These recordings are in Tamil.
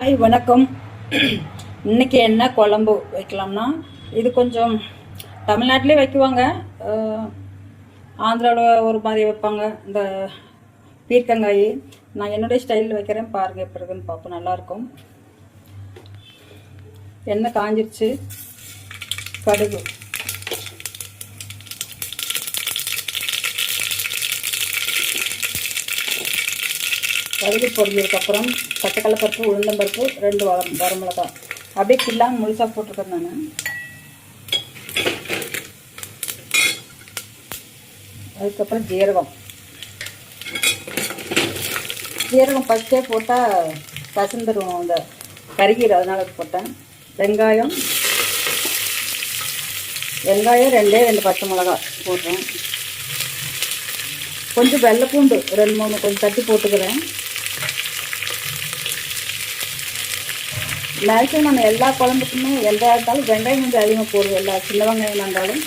வணக்கம். இன்றைக்கி என்ன குழம்பு வைக்கலாம்னா, இது கொஞ்சம் தமிழ்நாட்டிலே வைக்குவாங்க, ஆந்திராவில் ஒரு மாதிரி வைப்பாங்க. இந்த பீர்க்கங்காய் நான் என்னுடைய ஸ்டைலில் வைக்கிறேன், பாருங்கள் எப்படி இருக்குன்னு பார்ப்போம். நல்லாயிருக்கும். எண்ணெய் காஞ்சிருச்சு. கடுகு, கடுகு பொரிஞ்சதுக்கப்புறம் பச்சைக்கடலை பருப்பு, உளுந்தம்பருப்பு, 2 வரமிளகா அப்படியே கில்லாமல் முழுசாக போட்டிருக்கேன் நான். அதுக்கப்புறம் ஜீரகம் ஃபஸ்ட்டே போட்டால் கசந்துடும், அந்த கருகீரை, அதனால போட்டேன். வெங்காயம் 2 பச்சை மிளகா போடுறேன். கொஞ்சம் வெள்ளைப்பூண்டு 2-3 கொஞ்சம் தட்டி போட்டுக்கிறேன். மேக்ஸிமம் நான் எல்லா குழம்புக்குமே எந்த இருந்தாலும் வெங்காயம் கொஞ்சம் அதிகமாக போடுவேன். எல்லா சின்ன வெங்காயம் இருந்தாலும்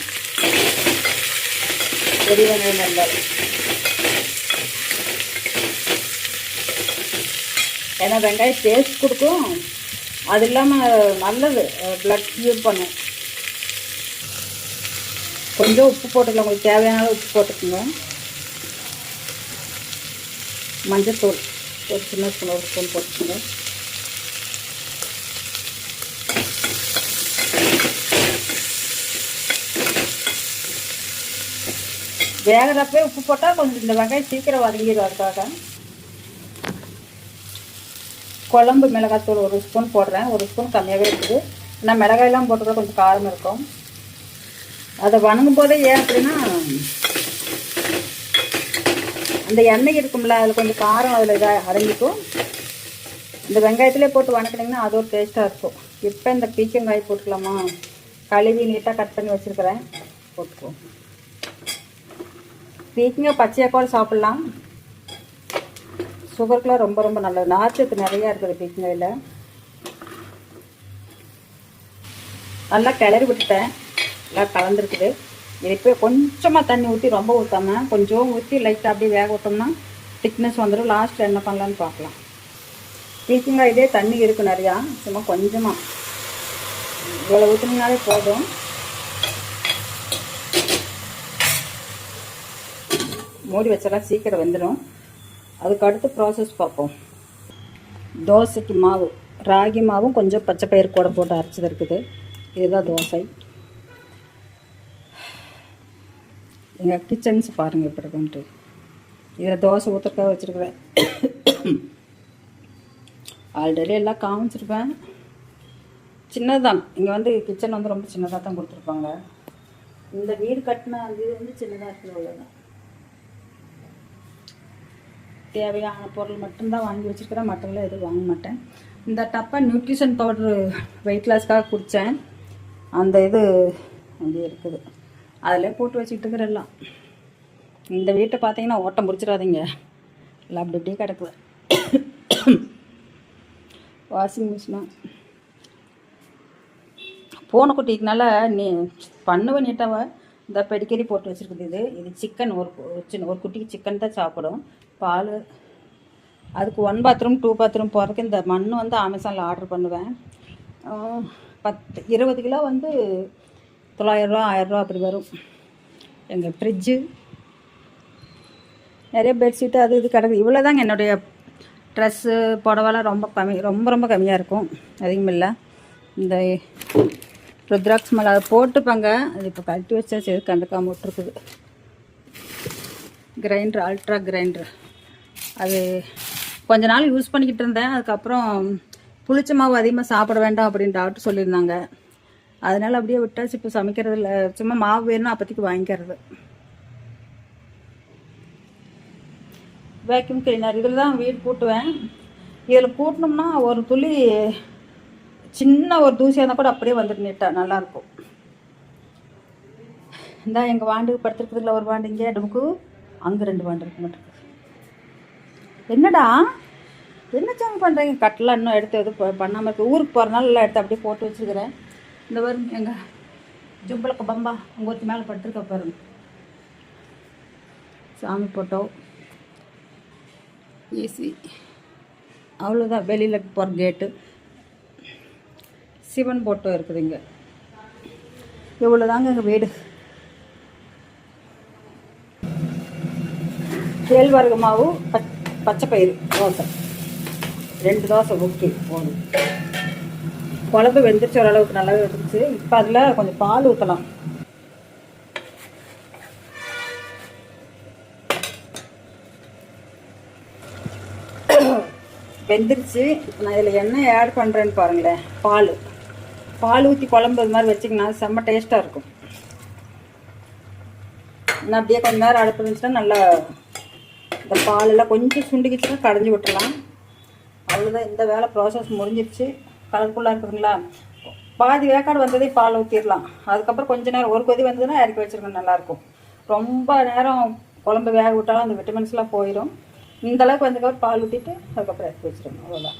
பெரிய வெங்காயம் இருந்தாலும். ஏன்னா வெங்காயம் டேஸ்ட் கொடுக்கும், அது இல்லாமல் நல்லது, பிளட் க்யூர் பண்ணும். கொஞ்சம் உப்பு போட்டுக்கலாம், உங்களுக்கு தேவையான உப்பு போட்டுக்கோங்க. மஞ்சத்தூள் ஒரு சின்ன ஸ்பூன், 1 ஸ்பூன் போட்டுக்கோங்க. வேகிறப்பே உப்பு போட்டால் கொஞ்சம் இந்த வெங்காயம் சீக்கிரம் வதங்கிடும். அதுக்காக குழம்பு மிளகாத்தூள் 1 ஸ்பூன் போடுறேன். 1 ஸ்பூன் கம்மியாகவே இருக்குது, ஏன்னா மிளகாயெல்லாம் போட்டுக்கூட கொஞ்சம் காரம் இருக்கும். அதை வணங்கும் போதே ஏன் அப்படின்னா, அந்த எண்ணெய் இருக்கும்ல, அதில் கொஞ்சம் காரம் அதில் இதாக அடங்கிக்கும். இந்த வெங்காயத்திலே போட்டு வணக்கினீங்கன்னா அது ஒரு டேஸ்ட்டாக இருக்கும். இப்போ இந்த பீக்கங்காய் போட்டுக்கலாமா? கழுவி நீட்டாக கட் பண்ணி வச்சுருக்கிறேன், போட்டுக்குவோம். பீக்கங்காய் பச்சையாக கூட சாப்பிட்லாம், சுகருக்குலாம் ரொம்ப ரொம்ப நல்லது. நார்ச்சத்து நிறையா இருக்குது பீக்கங்காயில். நல்லா கிளறி விட்டுட்டேன், நல்லா கலந்துருக்குது. இது இப்போ கொஞ்சமாக தண்ணி ஊற்றி, ரொம்ப ஊற்றாமல் கொஞ்சம் ஊற்றி லைட்டாக அப்படியே வேக விட்டோம்னா திக்னஸ் வந்துடும். லாஸ்ட்டில் என்ன பண்ணலான்னு பார்க்கலாம். பீக்கங்காய் இதே தண்ணி இருக்குது நிறையா, சும்மா கொஞ்சமாக இவ்வளோ ஊற்றினாலே போதும். மூடி வச்சலாம், சீக்கிரம் வெந்துடும். அதுக்கு அடுத்து ப்ராசஸ் பார்ப்போம். தோசைக்கு மாவு, ராகி மாவும் கொஞ்சம் பச்சை பயிறு கூட போட்டு அரைச்சது இருக்குது. இதுதான் தோசை. எங்கள் கிச்சன்ஸ் பாருங்கள் எப்படி இருக்குன்ட்டு. இதில் தோசை ஊற்றுறக்காக வச்சுருக்குறேன். ஆல்ரெடி எல்லாம் காமிச்சிருப்பேன். சின்னதுதான், இங்கே வந்து கிச்சன் வந்து ரொம்ப சின்னதாக தான் கொடுத்துருப்பாங்க. இந்த வீடு கட்டின அந்த இது வந்து சின்னதாக இருக்குது, அவ்வளோதான். தேவையான பொருள் மட்டும்தான் வாங்கி வச்சுருக்கிறேன், மற்றவெல்லாம் எதுவும் வாங்க மாட்டேன். இந்த டப்பா நியூட்ரிஷன் பவுட்ரு வெயிட் லாஸ்க்காக குடித்தேன், அந்த இது அப்படியே இருக்குது, அதிலே போட்டு வச்சுக்கிட்டு இருக்கிற எல்லாம். இந்த வீட்டை பார்த்தீங்கன்னா ஓட்டம் பிடிச்சிடாதீங்க, எல்லாம் அப்படி அப்படியே கிடக்குது. வாஷிங் மிஷினும் பூனைக்குட்டிக்குனால நீ பண்ணுவேன் நீட்டாக. இந்த பெடிக்கரி போட்டு வச்சுருக்குது. இது சிக்கன், ஒரு குட்டிக்கு சிக்கன் தான் சாப்பிடும். பால், அதுக்கு 1 பாத்ரூம் 2 பாத்ரூம் போகிறதுக்கு இந்த மண் வந்து அமேசானில் ஆர்டர் பண்ணுவேன். 20 கிலோ வந்து 900 ரூபா 1000 ரூபா அப்படி வரும். எங்கள் ஃப்ரிட்ஜு, நிறைய பெட்ஷீட்டு அது இது கிடக்குது. இவ்வளோ தாங்க. என்னுடைய ட்ரெஸ்ஸு புடவெல்லாம் ரொம்ப ரொம்ப கம்மியாக இருக்கும், அதிகம் இல்லை. இந்த ருத்ராட்ச மலை அதை போட்டுப்பாங்க, அது இப்போ கழட்டி வச்சா சரி கண்டுக்காமல் விட்டுருக்குது. கிரைண்டர், அல்ட்ரா கிரைண்டர், அது கொஞ்ச நாள் யூஸ் பண்ணிக்கிட்டு இருந்தேன். அதுக்கப்புறம் புளிச்ச மாவு அதிகமாக சாப்பிட வேண்டாம் அப்படின்னு டாக்டர் சொல்லியிருந்தாங்க. அதனால் அப்படியே விட்டாச்சு. இப்போ சமைக்கிறது இல்லை, சும்மா மாவு வேணும்னா அப்போதைக்கு வாங்கிக்கிறது. வேக்யூம் கிளீனர் இதில் தான் வீடு கூட்டுவேன். இதில் கூட்டினோம்னா ஒரு துளி சின்ன ஒரு தூசியாக இருந்தால் கூட அப்படியே வந்துட்டு நீட்டாக நல்லாயிருக்கும். இந்த எங்கள் வாண்டு படுத்துருக்குறதுல ஒரு வாண்டு இங்கே நமக்கு, அங்கே 2 வாண்டு இருக்க மாட்டேங்குது. என்னடா என்ன சாமி பண்ணுறீங்க? கட்டெலாம் இன்னும் எடுத்து எதுவும் பண்ணாமல் இருக்குது. ஊருக்கு போகிறனால எல்லாம் எடுத்து அப்படியே போட்டு வச்சுருக்கிறேன். இந்த பாருங்க, எங்கள் ஜும்பலுக்கு பம்பா உங்கள் ஒருத்தி மேலே படுத்துருக்க பாருங்க. சாமி போட்டோ, ஏசி, அவ்வளோதான். வெளியில் போகிற கேட்டு சிவன் போட்டோ இருக்குது இங்கே. இவ்வளோ தாங்க எங்கள் வீடு. கேழ்வரகு மாவு, பச்சை பயிறு தோசை, 2 தோசை ஊற்றி போதும். குழம்பு வெந்துருச்சு, ஓரளவுக்கு நல்லாவே வெந்துருச்சு. இப்போ அதில் கொஞ்சம் பால் ஊற்றலாம். வெந்துருச்சு. இப்போ நான் இதில் எண்ணெய் ஆட் பண்ணுறேன்னு பாருங்களேன். பால் ஊற்றி குழம்பு இது மாதிரி வச்சிங்கன்னா செம்ம டேஸ்ட்டாக இருக்கும். நான் அப்படியே கொஞ்சம் நேரம் அடுப்பு இருந்துச்சுன்னா நல்லா இந்த பாலெல்லாம் கொஞ்சம் சுண்டிக்கிச்சுன்னா கடைஞ்சி விட்டுடலாம். அவ்வளோதான், இந்த வேலை ப்ராசஸ் முடிஞ்சிருச்சு. கலர்ஃபுல்லாக இருக்குதுங்களா? பாதி வேக்காடு வந்ததே பால் ஊற்றிடலாம். அதுக்கப்புறம் கொஞ்சம் நேரம் ஒரு கொதி வந்ததுன்னா இறக்கி வச்சுருக்கணும், நல்லாயிருக்கும். ரொம்ப நேரம் குழம்பு வேக விட்டாலும் அந்த விட்டமின்ஸ்லாம் போயிடும். இந்தளவுக்கு வந்ததுக்கப்புறம் பால் ஊற்றிட்டு அதுக்கப்புறம் இறக்கி வச்சுருக்கணும். அவ்வளோதான்.